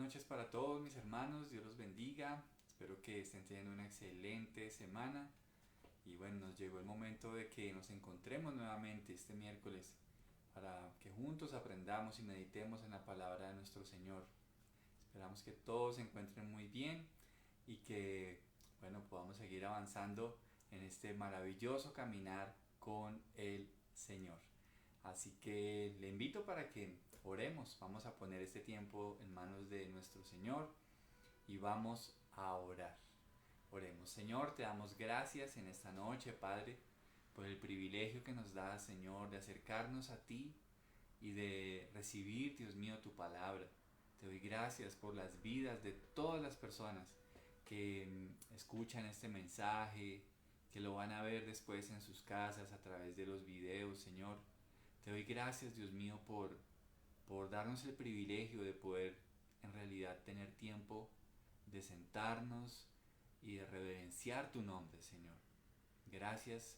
noches para todos mis hermanos, Dios los bendiga, espero que estén teniendo una excelente semana y bueno, nos llegó el momento de que nos encontremos nuevamente este miércoles para que juntos aprendamos y meditemos en la palabra de nuestro Señor. Esperamos que todos se encuentren muy bien y que bueno, podamos seguir avanzando en este maravilloso caminar con el Señor. Así que le invito para que oremos. Vamos a poner este tiempo en manos de nuestro Señor y vamos a orar. Oremos. Señor, te damos gracias en esta noche, Padre, por el privilegio que nos das, Señor, de acercarnos a ti y de recibir, Dios mío, tu palabra. Te doy gracias por las vidas de todas las personas que escuchan este mensaje, que lo van a ver después en sus casas a través de los videos, Señor. Te doy gracias, Dios mío, por darnos el privilegio de poder en realidad tener tiempo de sentarnos y de reverenciar tu nombre, Señor. Gracias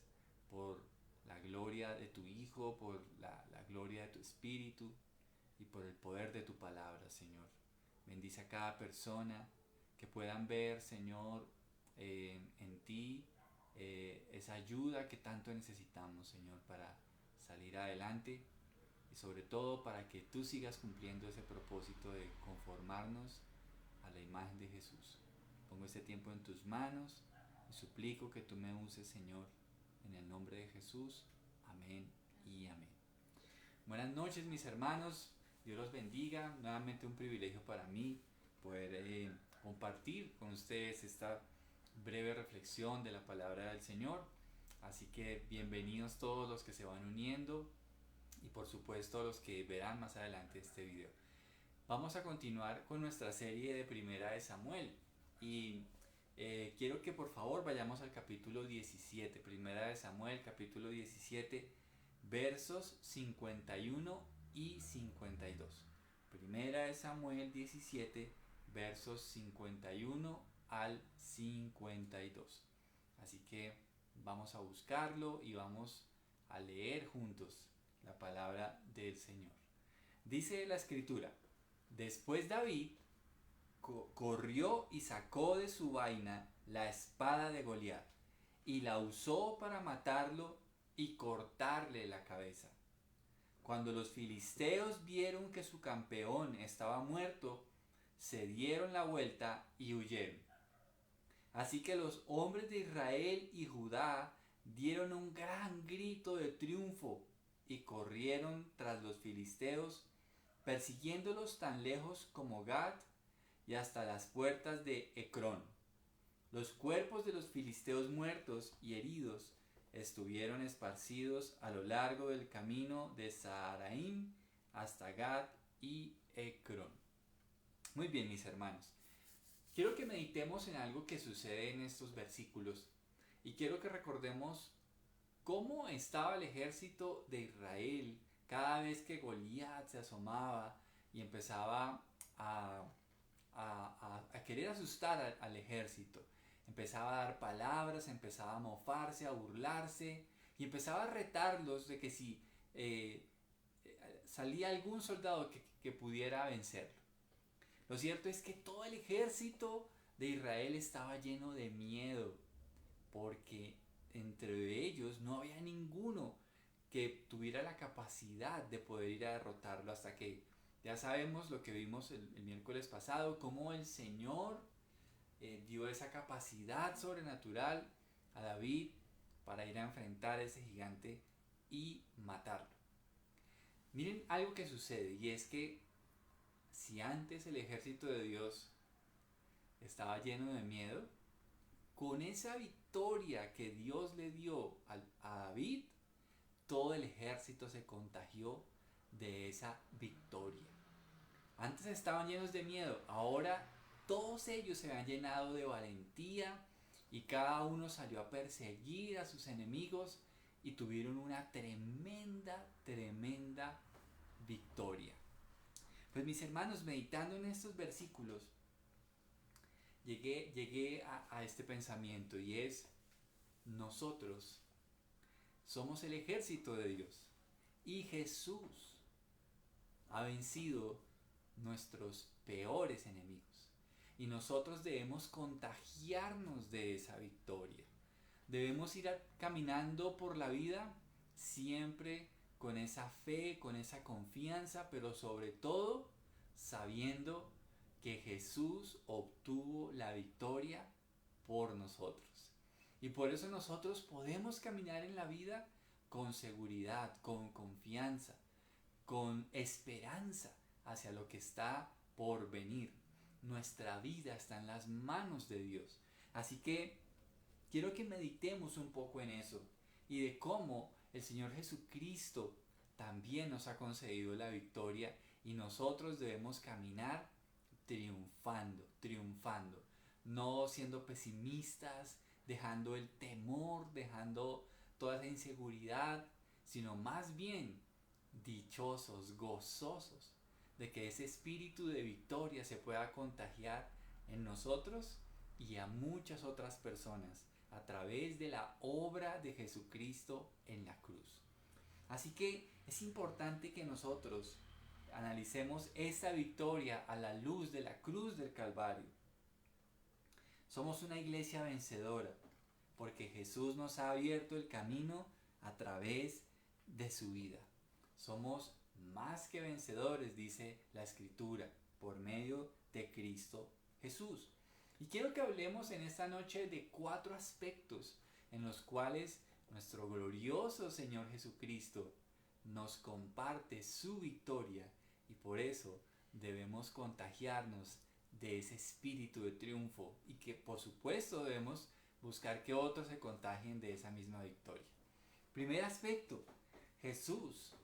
por la gloria de tu Hijo, por la gloria de tu Espíritu y por el poder de tu palabra, Señor. Bendice a cada persona, que puedan ver, Señor, en ti esa ayuda que tanto necesitamos, Señor, para salir adelante y sobre todo para que tú sigas cumpliendo ese propósito de conformarnos a la imagen de Jesús. Pongo este tiempo en tus manos y suplico que tú me uses, Señor, en el nombre de Jesús. Amén y amén. Buenas noches, mis hermanos. Dios los bendiga. Nuevamente un privilegio para mí poder compartir con ustedes esta breve reflexión de la palabra del Señor. Así que bienvenidos todos los que se van uniendo y por supuesto los que verán más adelante este video. Vamos a continuar con nuestra serie de Primera de Samuel y quiero que por favor vayamos al capítulo 17, Primera de Samuel, capítulo 17, versos 51 y 52. Primera de Samuel 17, versos 51 al 52. Así que vamos a buscarlo y vamos a leer juntos la palabra del Señor. Dice la escritura: después David corrió y sacó de su vaina la espada de Goliat y la usó para matarlo y cortarle la cabeza. Cuando los filisteos vieron que su campeón estaba muerto, se dieron la vuelta y huyeron. Así que los hombres de Israel y Judá dieron un gran grito de triunfo y corrieron tras los filisteos, persiguiéndolos tan lejos como Gat y hasta las puertas de Ecrón. Los cuerpos de los filisteos muertos y heridos estuvieron esparcidos a lo largo del camino de Saharaim hasta Gat y Ecrón. Muy bien, mis hermanos. Quiero que meditemos en algo que sucede en estos versículos y quiero que recordemos cómo estaba el ejército de Israel cada vez que Goliat se asomaba y empezaba a querer asustar al ejército. Empezaba a dar palabras, empezaba a mofarse, a burlarse y empezaba a retarlos de que si salía algún soldado que pudiera vencerlo. Lo cierto es que todo el ejército de Israel estaba lleno de miedo, porque entre ellos no había ninguno que tuviera la capacidad de poder ir a derrotarlo, hasta que ya sabemos lo que vimos el miércoles pasado, cómo el Señor dio esa capacidad sobrenatural a David para ir a enfrentar a ese gigante y matarlo. Miren algo que sucede, y es que si antes el ejército de Dios estaba lleno de miedo, con esa victoria que Dios le dio a David, todo el ejército se contagió de esa victoria. Antes estaban llenos de miedo, ahora todos ellos se habían llenado de valentía y cada uno salió a perseguir a sus enemigos y tuvieron una tremenda victoria. Pues mis hermanos, meditando en estos versículos, llegué a este pensamiento, y es: nosotros somos el ejército de Dios y Jesús ha vencido nuestros peores enemigos. Y nosotros debemos contagiarnos de esa victoria. Debemos ir caminando por la vida siempre con esa fe, con esa confianza, pero sobre todo sabiendo que Jesús obtuvo la victoria por nosotros. Y por eso nosotros podemos caminar en la vida con seguridad, con confianza, con esperanza hacia lo que está por venir. Nuestra vida está en las manos de Dios. Así que quiero que meditemos un poco en eso y de cómo el Señor Jesucristo también nos ha concedido la victoria y nosotros debemos caminar triunfando, no siendo pesimistas, dejando el temor, dejando toda esa inseguridad, sino más bien dichosos, gozosos de que ese espíritu de victoria se pueda contagiar en nosotros y a muchas otras personas a través de la obra de Jesucristo en la cruz. Así que es importante que nosotros analicemos esta victoria a la luz de la cruz del Calvario. Somos una iglesia vencedora porque Jesús nos ha abierto el camino a través de su vida. Somos más que vencedores, dice la Escritura, por medio de Cristo Jesús. Y quiero que hablemos en esta noche de 4 aspectos en los cuales nuestro glorioso Señor Jesucristo nos comparte su victoria y por eso debemos contagiarnos de ese espíritu de triunfo y que por supuesto debemos buscar que otros se contagien de esa misma victoria. Primer aspecto, Jesús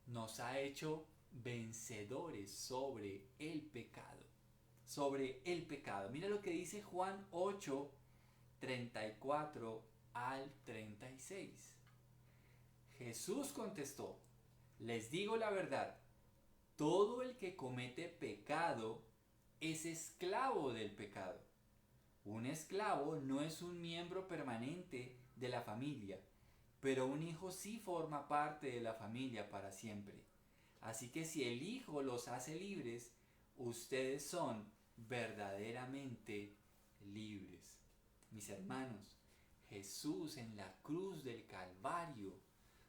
nos ha hecho vencedores sobre el pecado. Sobre el pecado. Mira lo que dice Juan 8, 34 al 36. Jesús contestó, les digo la verdad, todo el que comete pecado es esclavo del pecado. Un esclavo no es un miembro permanente de la familia, pero un hijo sí forma parte de la familia para siempre. Así que si el Hijo los hace libres, ustedes son verdaderamente libres. Mis hermanos, Jesús en la cruz del Calvario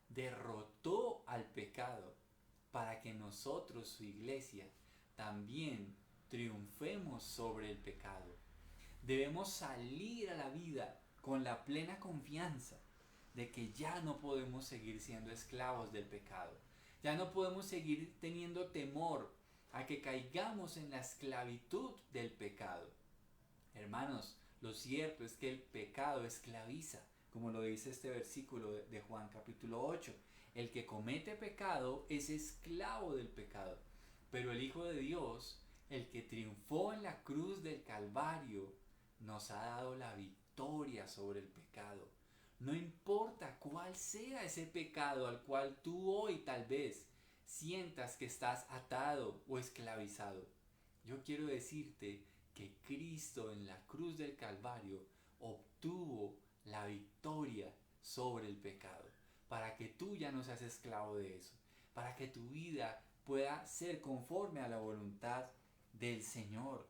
derrotó al pecado para que nosotros, su iglesia, también triunfemos sobre el pecado. Debemos salir a la vida con la plena confianza de que ya no podemos seguir siendo esclavos del pecado. Ya no podemos seguir teniendo temor a que caigamos en la esclavitud del pecado. Hermanos, lo cierto es que el pecado esclaviza, como lo dice este versículo de Juan capítulo 8. El que comete pecado es esclavo del pecado, pero el Hijo de Dios, el que triunfó en la cruz del Calvario, nos ha dado la victoria sobre el pecado. No importa cuál sea ese pecado al cual tú hoy tal vez sientas que estás atado o esclavizado. Yo quiero decirte que Cristo en la cruz del Calvario obtuvo la victoria sobre el pecado, para que tú ya no seas esclavo de eso, para que tu vida pueda ser conforme a la voluntad del Señor.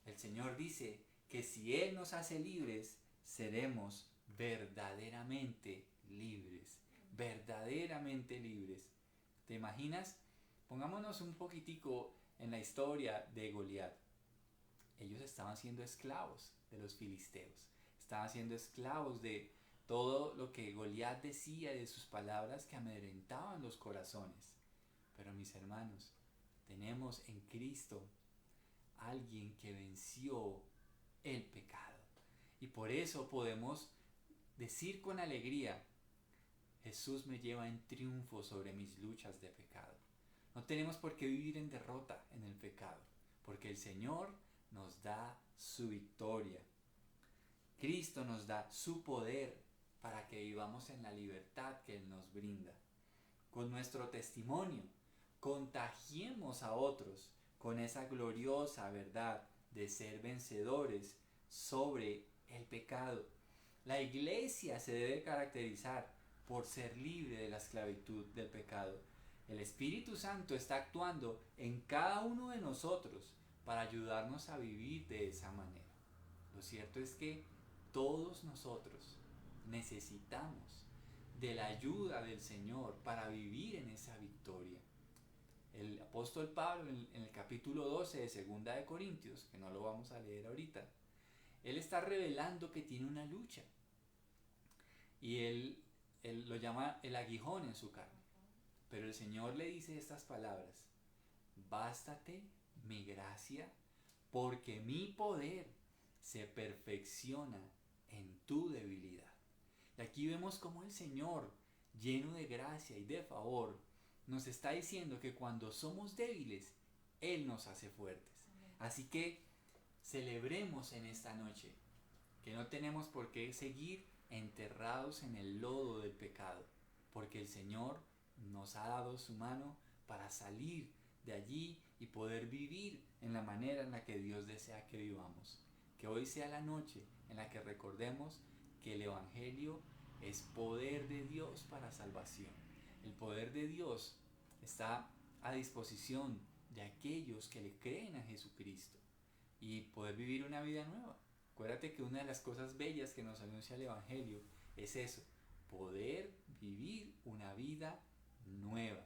El Señor dice que si Él nos hace libres, seremos verdaderamente libres, verdaderamente libres. ¿Te imaginas? Pongámonos un poquitico en la historia de Goliat. Ellos estaban siendo esclavos de los filisteos, estaban siendo esclavos de todo lo que Goliat decía, de sus palabras que amedrentaban los corazones. Pero mis hermanos, tenemos en Cristo alguien que venció el pecado. Y por eso podemos decir con alegría, Jesús me lleva en triunfo sobre mis luchas de pecado. No tenemos por qué vivir en derrota en el pecado, porque el Señor nos da su victoria. Cristo nos da su poder para que vivamos en la libertad que Él nos brinda. Con nuestro testimonio, contagiemos a otros con esa gloriosa verdad de ser vencedores sobre el pecado. La iglesia se debe caracterizar por ser libre de la esclavitud del pecado. El Espíritu Santo está actuando en cada uno de nosotros para ayudarnos a vivir de esa manera. Lo cierto es que todos nosotros necesitamos de la ayuda del Señor para vivir en esa victoria. El apóstol Pablo en el capítulo 12 de Segunda de Corintios, que no lo vamos a leer ahorita, él está revelando que tiene una lucha. Y él lo llama el aguijón en su carne. Pero el Señor le dice estas palabras: bástate mi gracia, porque mi poder se perfecciona en tu debilidad. Y aquí vemos cómo el Señor, lleno de gracia y de favor, nos está diciendo que cuando somos débiles, Él nos hace fuertes. Así que celebremos en esta noche que no tenemos por qué seguir enterrados en el lodo del pecado, porque el Señor nos ha dado su mano para salir de allí y poder vivir en la manera en la que Dios desea que vivamos. Que hoy sea la noche en la que recordemos que el Evangelio es poder de Dios para salvación. El poder de Dios está a disposición de aquellos que le creen a Jesucristo y poder vivir una vida nueva. Acuérdate que una de las cosas bellas que nos anuncia el Evangelio es eso: poder vivir una vida nueva,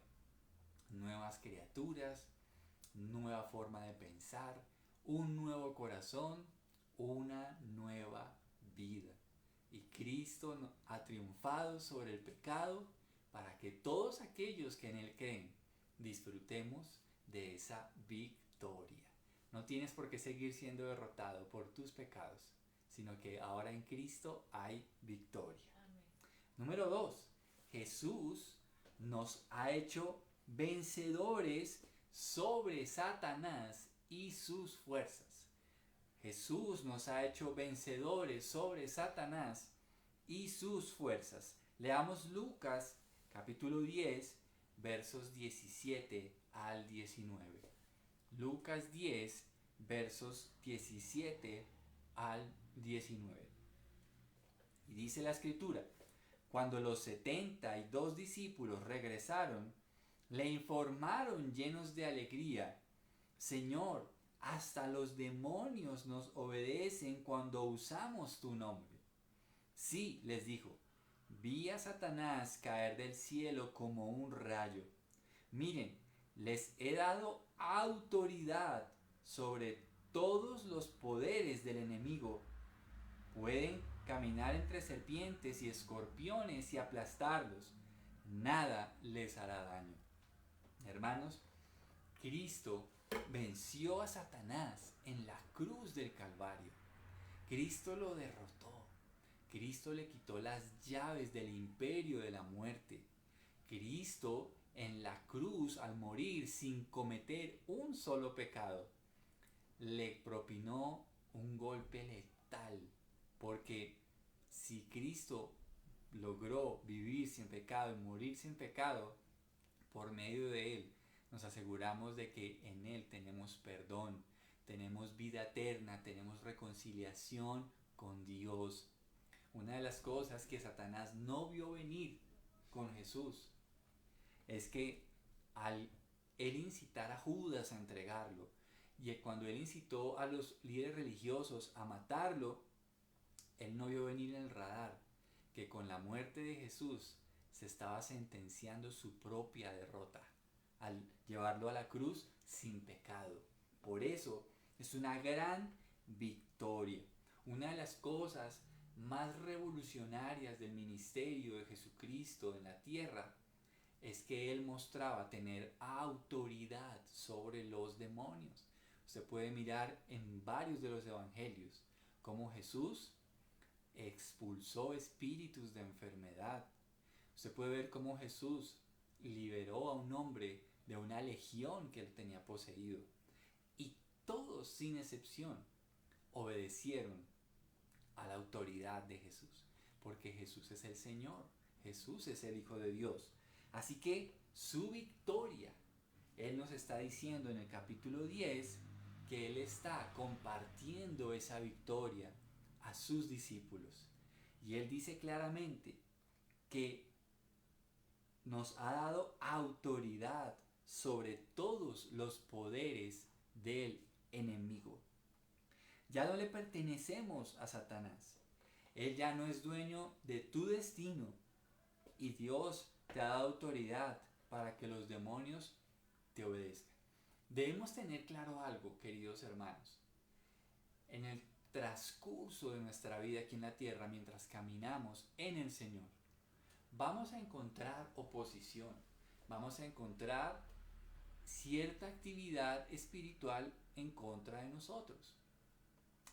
nuevas criaturas, nueva forma de pensar, un nuevo corazón, una nueva vida. Y Cristo ha triunfado sobre el pecado para que todos aquellos que en Él creen disfrutemos de esa victoria. No tienes por qué seguir siendo derrotado por tus pecados, sino que ahora en Cristo hay victoria. Amén. Número 2. Jesús nos ha hecho vencedores sobre Satanás y sus fuerzas. Jesús nos ha hecho vencedores sobre Satanás y sus fuerzas. Leamos Lucas capítulo 10, versos 17 al 19. Lucas 10, versos 17 al 19. Y dice la escritura: cuando los 72 discípulos regresaron, le informaron llenos de alegría: Señor, hasta los demonios nos obedecen cuando usamos tu nombre. Sí, les dijo, vi a Satanás caer del cielo como un rayo. Miren, les he dado autoridad sobre todos los poderes del enemigo. Pueden caminar entre serpientes y escorpiones y aplastarlos. Nada les hará daño. Hermanos, Cristo venció a Satanás en la cruz del Calvario. Cristo lo derrotó. Cristo le quitó las llaves del imperio de la muerte. Cristo en la cruz, al morir sin cometer un solo pecado, le propinó un golpe letal. Porque si Cristo logró vivir sin pecado y morir sin pecado, por medio de Él nos aseguramos de que en Él tenemos perdón, tenemos vida eterna, tenemos reconciliación con Dios. Una de las cosas que Satanás no vio venir con Jesús es que al él incitar a Judas a entregarlo, y cuando él incitó a los líderes religiosos a matarlo, él no vio venir en el radar que con la muerte de Jesús se estaba sentenciando su propia derrota al llevarlo a la cruz sin pecado. Por eso es una gran victoria. Una de las cosas más revolucionarias del ministerio de Jesucristo en la tierra es que Él mostraba tener autoridad sobre los demonios. Usted puede mirar en varios de los evangelios cómo Jesús expulsó espíritus de enfermedad. Usted puede ver cómo Jesús liberó a un hombre de una legión que él tenía poseído. Y todos, sin excepción, obedecieron a la autoridad de Jesús. Porque Jesús es el Señor. Jesús es el Hijo de Dios. Así que su victoria, Él nos está diciendo en el capítulo 10 que Él está compartiendo esa victoria a sus discípulos. Y Él dice claramente que nos ha dado autoridad sobre todos los poderes del enemigo. Ya no le pertenecemos a Satanás. Él ya no es dueño de tu destino y Dios te ha dado autoridad para que los demonios te obedezcan. Debemos tener claro algo, queridos hermanos. En el transcurso de nuestra vida aquí en la tierra, mientras caminamos en el Señor, vamos a encontrar oposición, vamos a encontrar cierta actividad espiritual en contra de nosotros.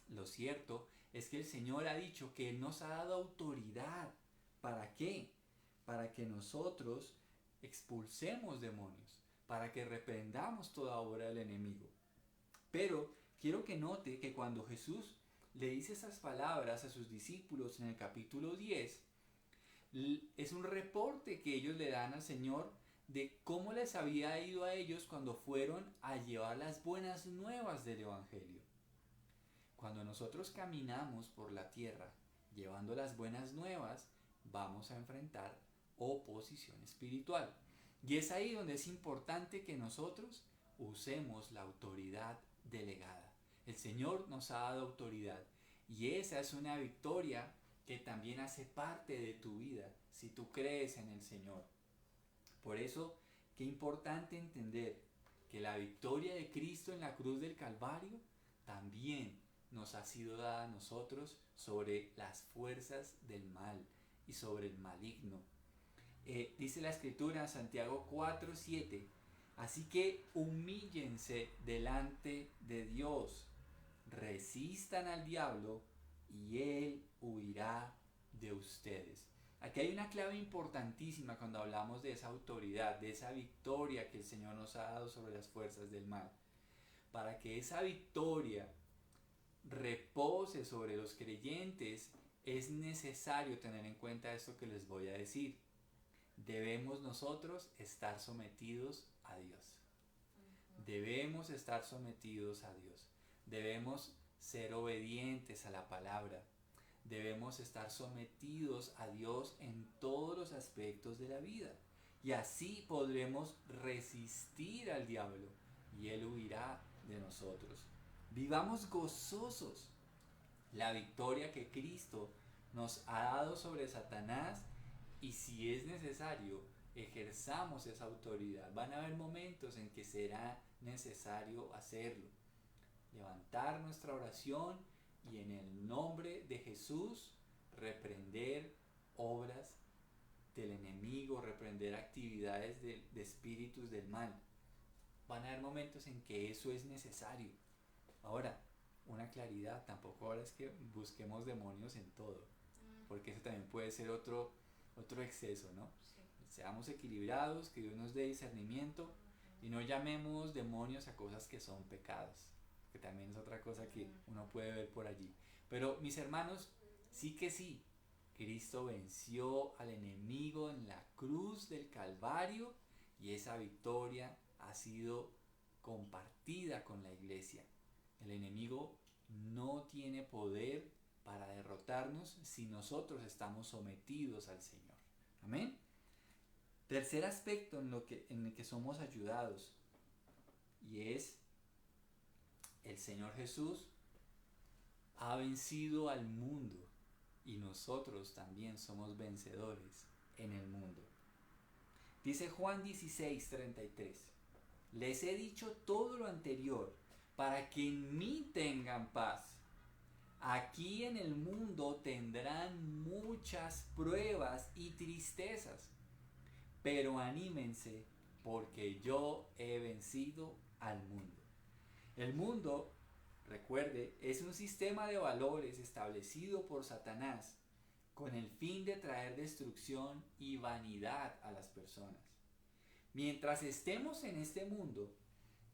Lo cierto es que el Señor ha dicho que Él nos ha dado autoridad. ¿Para qué? Para que nosotros expulsemos demonios, para que reprendamos toda obra del enemigo. Pero quiero que note que cuando Jesús le dice esas palabras a sus discípulos en el capítulo 10, es un reporte que ellos le dan al Señor de cómo les había ido a ellos cuando fueron a llevar las buenas nuevas del Evangelio. Cuando nosotros caminamos por la tierra llevando las buenas nuevas, vamos a enfrentar oposición espiritual. Y es ahí donde es importante que nosotros usemos la autoridad delegada. El Señor nos ha dado autoridad y esa es una victoria que también hace parte de tu vida si tú crees en el Señor. Por eso, qué importante entender que la victoria de Cristo en la cruz del Calvario también nos ha sido dada a nosotros sobre las fuerzas del mal y sobre el maligno. Dice la Escritura en Santiago 4:7, así que humíllense delante de Dios, resistan al diablo y él huirá de ustedes. Aquí hay una clave importantísima cuando hablamos de esa autoridad, de esa victoria que el Señor nos ha dado sobre las fuerzas del mal. Para que esa victoria repose sobre los creyentes, es necesario tener en cuenta esto que les voy a decir. Debemos nosotros estar sometidos a Dios. Debemos estar sometidos a Dios. Debemos ser obedientes a la palabra. Debemos estar sometidos a Dios en todos los aspectos de la vida. Y así podremos resistir al diablo y él huirá de nosotros. Vivamos gozosos la victoria que Cristo nos ha dado sobre Satanás y si es necesario ejerzamos esa autoridad. Van a haber momentos en que será necesario hacerlo. Levantar nuestra oración y en el nombre de Jesús reprender obras del enemigo, reprender actividades de espíritus del mal. Van a haber momentos en que eso es necesario. Ahora, una claridad, tampoco ahora es que busquemos demonios en todo, porque eso también puede ser otro exceso, ¿no? Sí. Seamos equilibrados, que Dios nos dé discernimiento y no llamemos demonios a cosas que son pecados, que también es otra cosa que uno puede ver por allí. Pero mis hermanos, sí que sí, Cristo venció al enemigo en la cruz del Calvario y esa victoria ha sido compartida con la iglesia. El enemigo no tiene poder para derrotarnos si nosotros estamos sometidos al Señor. Amén. Tercer aspecto en el que somos ayudados y es el Señor Jesús ha vencido al mundo y nosotros también somos vencedores en el mundo. Dice Juan 16:33, les he dicho todo lo anterior para que en mí tengan paz. Aquí en el mundo tendrán muchas pruebas y tristezas, pero anímense porque yo he vencido al mundo. El mundo, recuerde, es un sistema de valores establecido por Satanás con el fin de traer destrucción y vanidad a las personas. Mientras estemos en este mundo,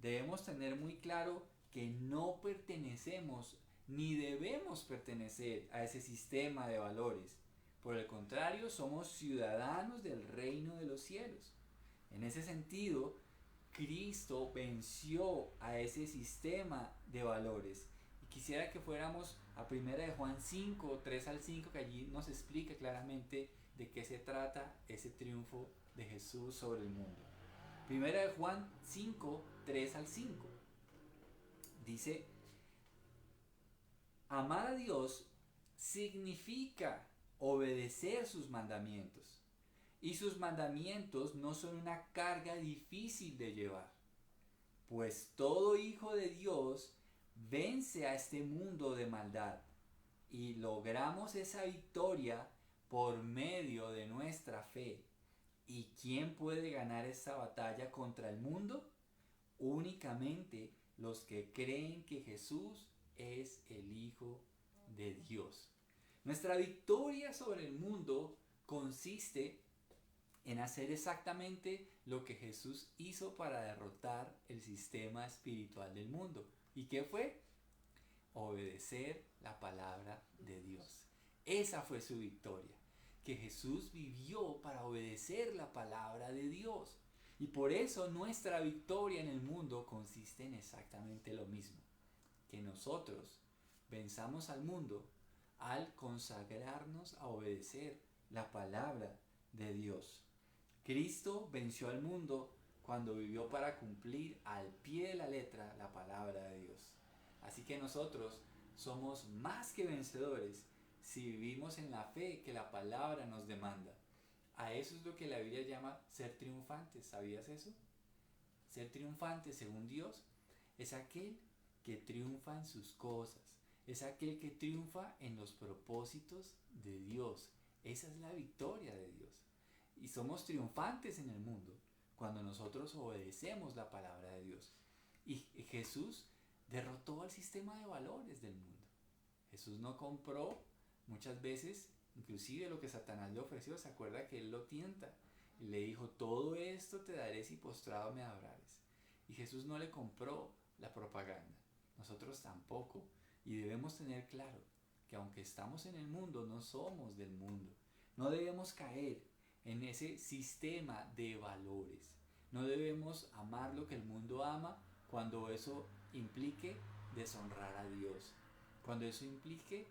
debemos tener muy claro que no pertenecemos ni debemos pertenecer a ese sistema de valores. Por el contrario, somos ciudadanos del reino de los cielos. En ese sentido, Cristo venció a ese sistema de valores. Y quisiera que fuéramos a 1 de Juan 5, 3 al 5, que allí nos explica claramente de qué se trata ese triunfo de Jesús sobre el mundo. Primera de Juan 5, 3 al 5. Dice, amar a Dios significa obedecer sus mandamientos. Y sus mandamientos no son una carga difícil de llevar. Pues todo hijo de Dios vence a este mundo de maldad. Y logramos esa victoria por medio de nuestra fe. ¿Y quién puede ganar esta batalla contra el mundo? Únicamente los que creen que Jesús es el Hijo de Dios. Nuestra victoria sobre el mundo consiste en hacer exactamente lo que Jesús hizo para derrotar el sistema espiritual del mundo. ¿Y qué fue? Obedecer la palabra de Dios. Esa fue su victoria, que Jesús vivió para obedecer la palabra de Dios. Y por eso nuestra victoria en el mundo consiste en exactamente lo mismo, que nosotros venzamos al mundo al consagrarnos a obedecer la palabra de Dios. Cristo venció al mundo cuando vivió para cumplir al pie de la letra la palabra de Dios. Así que nosotros somos más que vencedores si vivimos en la fe que la palabra nos demanda. A eso es lo que la Biblia llama ser triunfantes. ¿Sabías eso? Ser triunfante según Dios es aquel que triunfa en sus cosas. Es aquel que triunfa en los propósitos de Dios. Esa es la victoria de Dios. Y somos triunfantes en el mundo cuando nosotros obedecemos la palabra de Dios. Y Jesús derrotó al sistema de valores del mundo. Jesús no compró muchas veces, inclusive lo que Satanás le ofreció. ¿Se acuerda que él lo tienta? Y le dijo, todo esto te daré si postrado me adorares. Y Jesús no le compró la propaganda. Nosotros tampoco. Y debemos tener claro que aunque estamos en el mundo, no somos del mundo. No debemos caer en ese sistema de valores. No debemos amar lo que el mundo ama cuando eso implique deshonrar a Dios. Cuando eso implique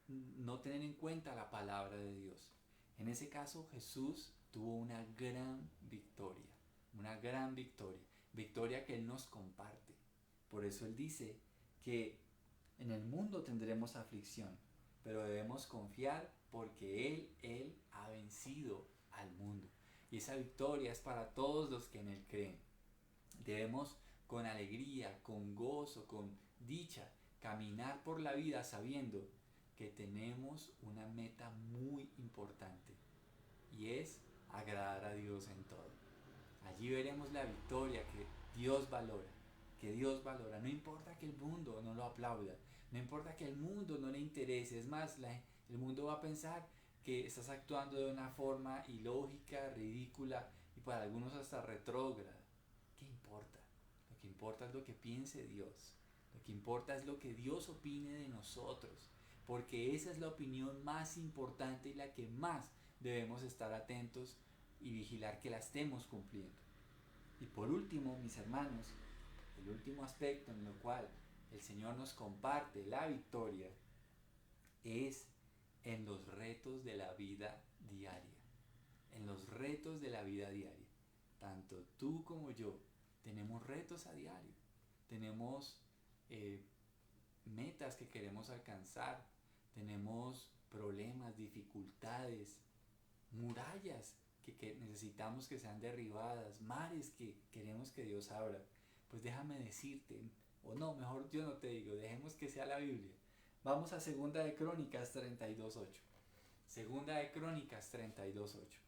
no tener en cuenta la palabra de Dios. En ese caso Jesús tuvo una gran victoria. Una gran victoria. Victoria que Él nos comparte. Por eso Él dice que en el mundo tendremos aflicción, pero debemos confiar porque Él ha vencido al mundo. Y esa victoria es para todos los que en Él creen. Debemos con alegría, con gozo, con dicha, caminar por la vida sabiendo que tenemos una meta muy importante y es agradar a Dios en todo. Allí veremos la victoria que Dios valora, no importa que el mundo no lo aplauda, no importa que el mundo no le interese, es más, el mundo va a pensar que estás actuando de una forma ilógica, ridícula y para algunos hasta retrógrada. ¿Qué importa? Lo que importa es lo que piense Dios, lo que importa es lo que Dios opine de nosotros, porque esa es la opinión más importante y la que más debemos estar atentos y vigilar que la estemos cumpliendo. Y por último, mis hermanos, el último aspecto en el cual el Señor nos comparte la victoria es en los retos de la vida diaria. En los retos de la vida diaria. Tanto tú como yo tenemos retos a diario. Tenemos metas que queremos alcanzar. Tenemos problemas, dificultades, murallas que necesitamos que sean derribadas, mares que queremos que Dios abra. Pues déjame decirte, o no, mejor yo no te digo, dejemos que sea la Biblia. Vamos a Segunda de Crónicas 32:8. Segunda de Crónicas 32:8.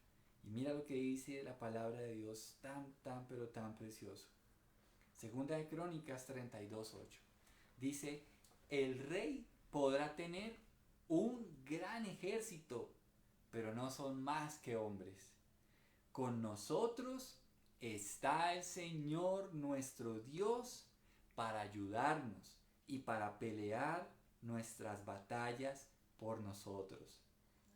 Y mira lo que dice la palabra de Dios, pero tan precioso. Segunda de Crónicas 32:8. Dice, el rey podrá tener un gran ejército, pero no son más que hombres. Con nosotros está el Señor nuestro Dios para ayudarnos y para pelear nuestras batallas por nosotros.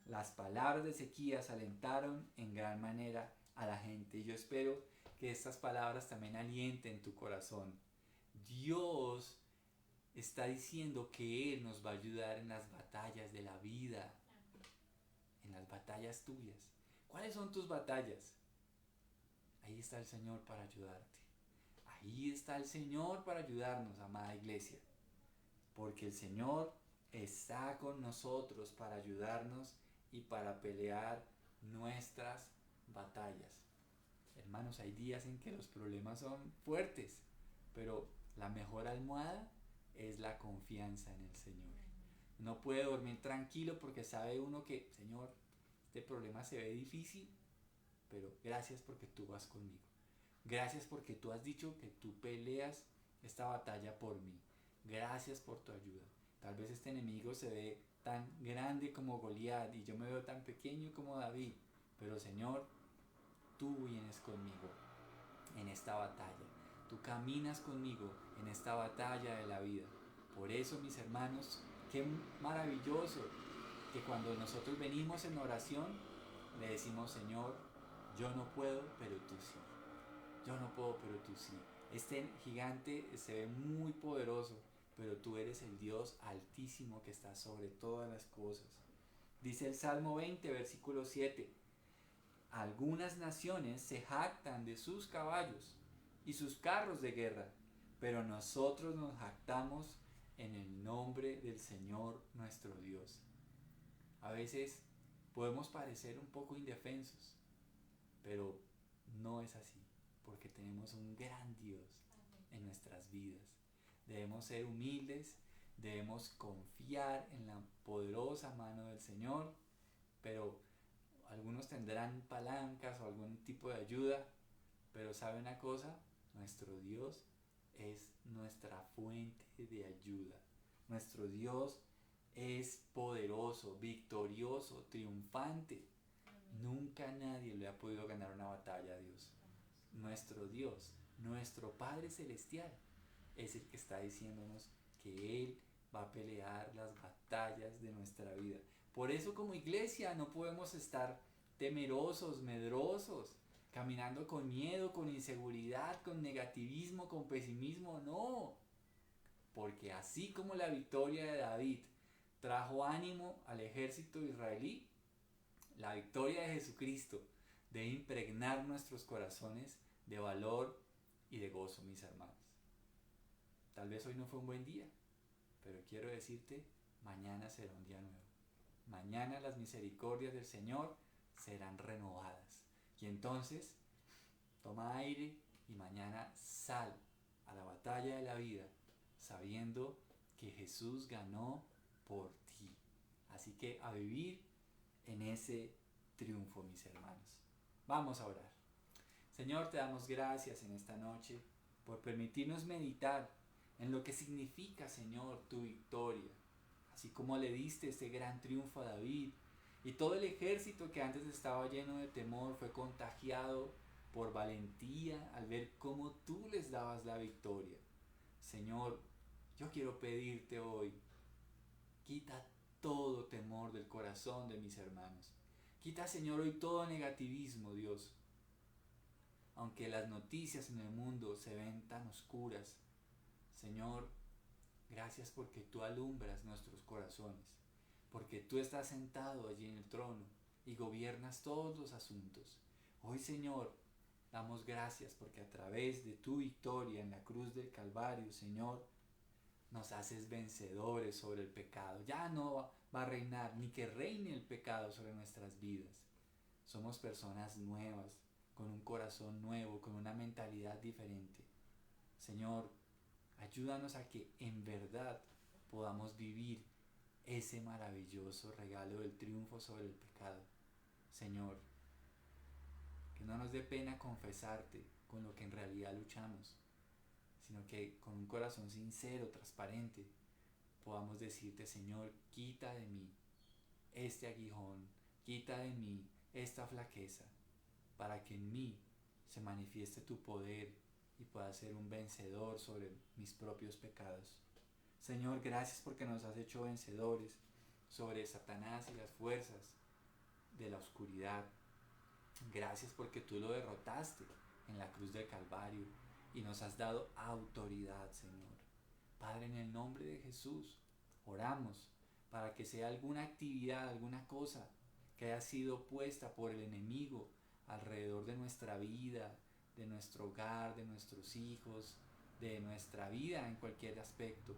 Las palabras de Ezequías alentaron en gran manera a la gente. Y yo espero que estas palabras también alienten tu corazón. Dios está diciendo que Él nos va a ayudar en las batallas de la vida, en las batallas tuyas. ¿Cuáles son tus batallas? Ahí está el Señor para ayudarte. Ahí está el Señor para ayudarnos, amada iglesia. Porque el Señor está con nosotros para ayudarnos y para pelear nuestras batallas. Hermanos, hay días en que los problemas son fuertes, pero la mejor almohada es la confianza en el Señor. Uno puede dormir tranquilo porque sabe uno que, Señor, este problema se ve difícil, pero gracias porque tú vas conmigo. Gracias porque tú has dicho que tú peleas esta batalla por mí. Gracias por tu ayuda. Tal vez este enemigo se ve tan grande como Goliat y yo me veo tan pequeño como David, pero Señor, tú vienes conmigo en esta batalla. Tú caminas conmigo en esta batalla de la vida. Por eso, mis hermanos, qué maravilloso que cuando nosotros venimos en oración, le decimos, Señor, yo no puedo, pero tú sí. Yo no puedo, pero tú sí. Este gigante se ve muy poderoso, pero tú eres el Dios altísimo que está sobre todas las cosas. Dice el Salmo 20, versículo 7. Algunas naciones se jactan de sus caballos y sus carros de guerra, pero nosotros nos jactamos en el nombre del Señor nuestro Dios. A veces podemos parecer un poco indefensos, pero no es así, porque tenemos un gran Dios en nuestras vidas. Debemos ser humildes, debemos confiar en la poderosa mano del Señor, pero algunos tendrán palancas o algún tipo de ayuda, pero ¿sabe una cosa? Nuestro Dios es nuestra fuente de ayuda. Nuestro Dios es poderoso, victorioso, triunfante. Nunca nadie le ha podido ganar una batalla a Dios. Nuestro Dios, nuestro Padre Celestial, es el que está diciéndonos que Él va a pelear las batallas de nuestra vida. Por eso como iglesia no podemos estar temerosos, medrosos, caminando con miedo, con inseguridad, con negativismo, con pesimismo, no. Porque así como la victoria de David trajo ánimo al ejército israelí, la victoria de Jesucristo debe impregnar nuestros corazones de valor y de gozo, mis hermanos. Tal vez hoy no fue un buen día, pero quiero decirte, mañana será un día nuevo. Mañana las misericordias del Señor serán renovadas. Y entonces, toma aire y mañana sal a la batalla de la vida, sabiendo que Jesús ganó por ti. Así que a vivir en ese triunfo, mis hermanos. Vamos a orar. Señor, te damos gracias en esta noche por permitirnos meditar en lo que significa, Señor, tu victoria. Así como le diste este gran triunfo a David y todo el ejército que antes estaba lleno de temor fue contagiado por valentía al ver cómo tú les dabas la victoria. Señor, yo quiero pedirte hoy, quita todo temor del corazón de mis hermanos. Quita, Señor, hoy todo negativismo, Dios. Aunque las noticias en el mundo se ven tan oscuras, Señor, gracias porque tú alumbras nuestros corazones, porque tú estás sentado allí en el trono y gobiernas todos los asuntos. Hoy, Señor, damos gracias porque a través de tu victoria en la cruz del Calvario, Señor, nos haces vencedores sobre el pecado. Ya no va a reinar, ni que reine el pecado sobre nuestras vidas. Somos personas nuevas, con un corazón nuevo, con una mentalidad diferente. Señor, ayúdanos a que en verdad podamos vivir ese maravilloso regalo del triunfo sobre el pecado. Señor, que no nos dé pena confesarte con lo que en realidad luchamos, sino que con un corazón sincero, transparente, podamos decirte, Señor, quita de mí este aguijón, quita de mí esta flaqueza, para que en mí se manifieste tu poder y pueda ser un vencedor sobre mis propios pecados. Señor, gracias porque nos has hecho vencedores sobre Satanás y las fuerzas de la oscuridad. Gracias porque tú lo derrotaste en la cruz del Calvario y nos has dado autoridad, Señor. Padre, en el nombre de Jesús, oramos para que sea alguna actividad, alguna cosa que haya sido puesta por el enemigo alrededor de nuestra vida, de nuestro hogar, de nuestros hijos, de nuestra vida en cualquier aspecto.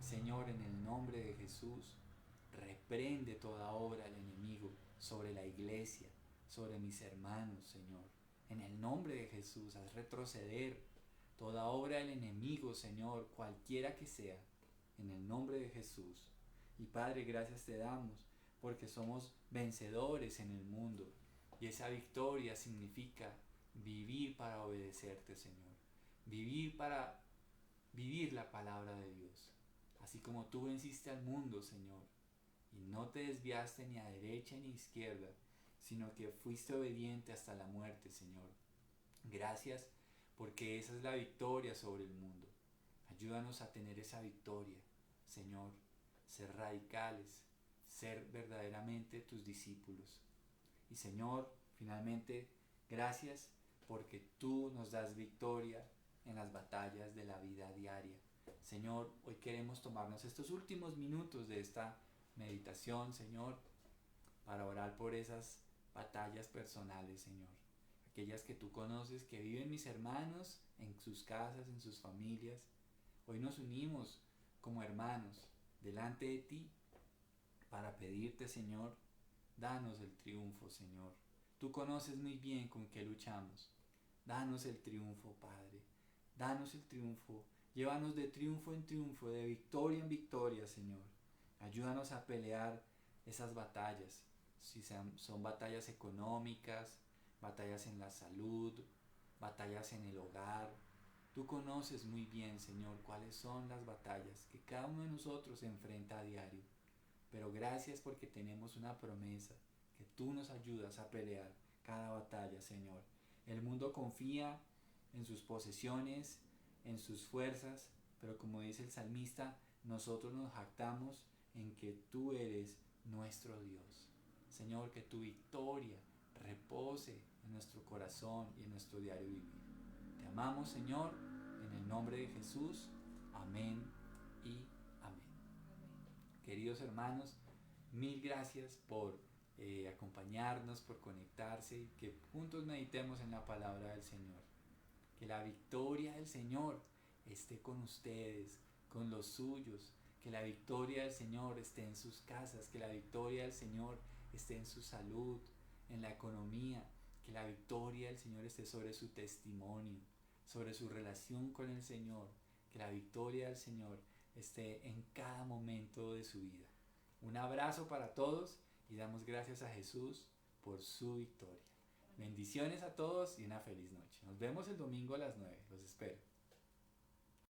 Señor, en el nombre de Jesús, reprende toda obra del enemigo sobre la iglesia, sobre mis hermanos, Señor. En el nombre de Jesús, haz retroceder toda obra del enemigo, Señor, cualquiera que sea, en el nombre de Jesús. Y Padre, gracias te damos porque somos vencedores en el mundo. Y esa victoria significa vivir para obedecerte, Señor. Vivir para vivir la palabra de Dios. Así como tú venciste al mundo, Señor, y no te desviaste ni a derecha ni a izquierda, sino que fuiste obediente hasta la muerte, Señor. Gracias porque esa es la victoria sobre el mundo. Ayúdanos a tener esa victoria, Señor, ser radicales, ser verdaderamente tus discípulos. Y Señor, finalmente, gracias porque tú nos das victoria en las batallas de la vida diaria. Señor, hoy queremos tomarnos estos últimos minutos de esta meditación, Señor, para orar por esas batallas personales, Señor. Aquellas que tú conoces, que viven mis hermanos en sus casas, en sus familias. Hoy nos unimos como hermanos delante de ti para pedirte, Señor, danos el triunfo, Señor. Tú conoces muy bien con qué luchamos. Danos el triunfo, Padre. Danos el triunfo. Llévanos de triunfo en triunfo, de victoria en victoria, Señor. Ayúdanos a pelear esas batallas. Si son batallas económicas, batallas en la salud, batallas en el hogar. Tú conoces muy bien, Señor, cuáles son las batallas que cada uno de nosotros enfrenta a diario. Pero gracias porque tenemos una promesa, que tú nos ayudas a pelear cada batalla, Señor. El mundo confía en sus posesiones, en sus fuerzas, pero como dice el salmista, nosotros nos jactamos en que tú eres nuestro Dios. Señor, que tu victoria repose en nuestro corazón y en nuestro diario vivir. Te amamos, Señor, en el nombre de Jesús. Amén y amén. Queridos hermanos, mil gracias por acompañarnos, por conectarse y que juntos meditemos en la palabra del Señor. Que la victoria del Señor esté con ustedes, con los suyos. Que la victoria del Señor esté en sus casas. Que la victoria del Señor esté en su salud, en la economía. Que la victoria del Señor esté sobre su testimonio, sobre su relación con el Señor. Que la victoria del Señor esté en cada momento de su vida. Un abrazo para todos y damos gracias a Jesús por su victoria. Bendiciones a todos y una feliz noche. Nos vemos el domingo a las 9. Los espero.